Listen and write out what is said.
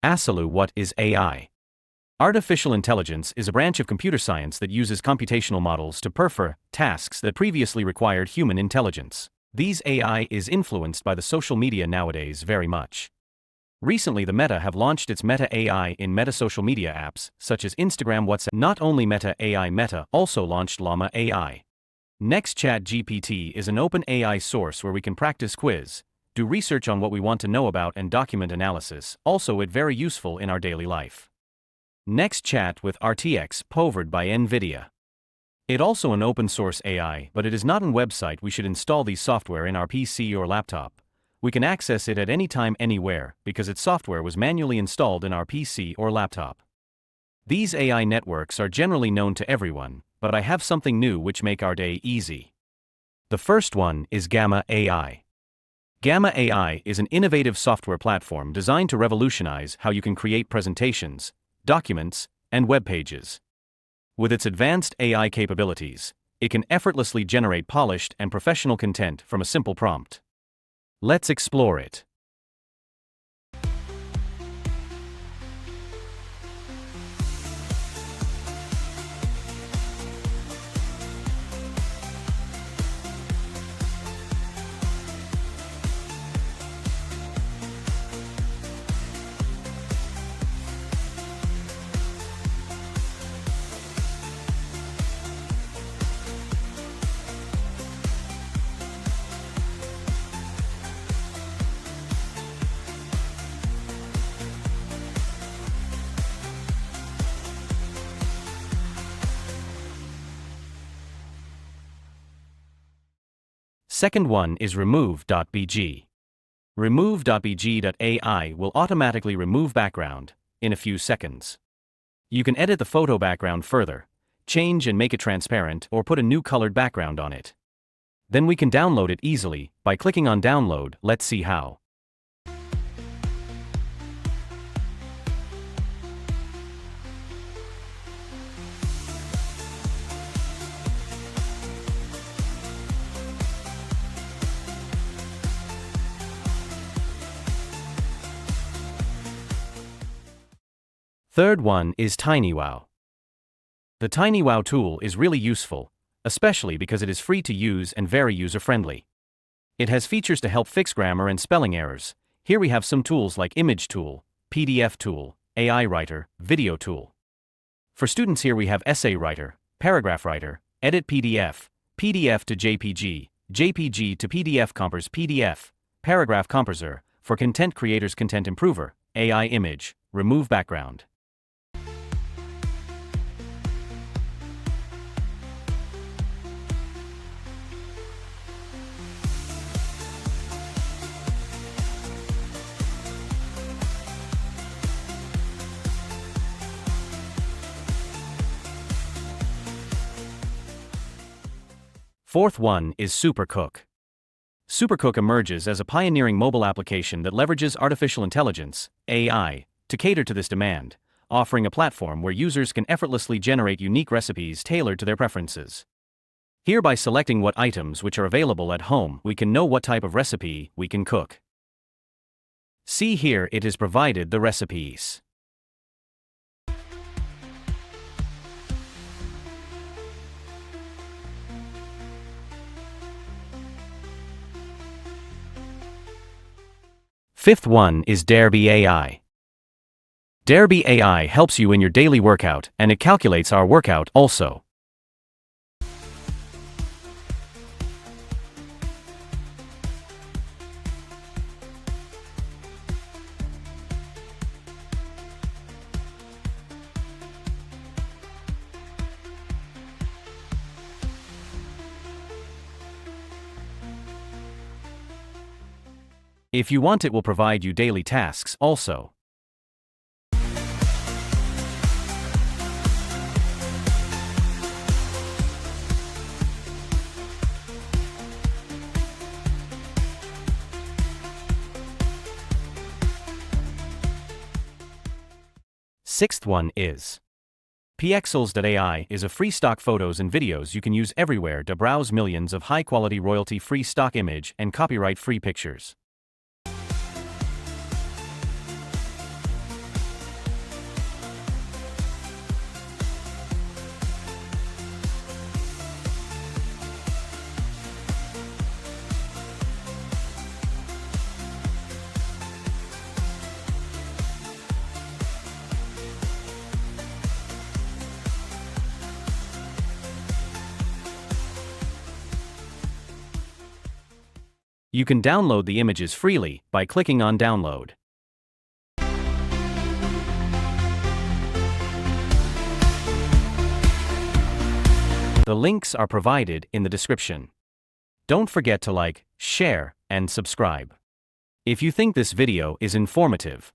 Asalu, what is AI? Artificial intelligence is a branch of computer science that uses computational models to perform tasks that previously required human intelligence. These AI is influenced by the social media nowadays very much. Recently, the Meta have launched its Meta AI in Meta social media apps, such as Instagram, WhatsApp. Not only Meta AI, Meta also launched Llama AI. Next, ChatGPT is an open AI source where we can practice quiz, do research on what we want to know about, and document analysis. Also, it very useful in our daily life. Next, chat with RTX, powered by NVIDIA. It also an open source AI, but it is not an website. We should install these software in our PC or laptop. We can access it at any time, anywhere, because its software was manually installed in our PC or laptop. These AI networks are generally known to everyone, but I have something new which make our day easy. The first one is Gamma AI. Gamma AI is an innovative software platform designed to revolutionize how you can create presentations, documents, and web pages. With its advanced AI capabilities, it can effortlessly generate polished and professional content from a simple prompt. Let's explore it. Second one is remove.bg. Remove.bg.ai will automatically remove background in a few seconds. You can edit the photo background further, change and make it transparent, or put a new colored background on it. Then we can download it easily by clicking on download. Let's see how. Third one is TinyWow. The TinyWow tool is really useful, especially because it is free to use and very user-friendly. It has features to help fix grammar and spelling errors. Here we have some tools like Image Tool, PDF Tool, AI Writer, Video Tool. For students, here we have Essay Writer, Paragraph Writer, Edit PDF, PDF to JPG, JPG to PDF Compers, PDF, Paragraph Composer. For content creators, Content Improver, AI Image, Remove Background. Fourth one is Supercook. Supercook emerges as a pioneering mobile application that leverages artificial intelligence, AI, to cater to this demand, offering a platform where users can effortlessly generate unique recipes tailored to their preferences. Here, by selecting what items which are available at home, we can know what type of recipe we can cook. See here, it is provided the recipes. Fifth one is Derby AI. Derby AI helps you in your daily workout, and it calculates our workout also. If you want, it will provide you daily tasks also. Sixth one is Pixels.ai is a free stock photos and videos you can use everywhere to browse millions of high-quality royalty-free stock image and copyright-free pictures. You can download the images freely by clicking on Download. The links are provided in the description. Don't forget to like, share, and subscribe. If you think this video is informative,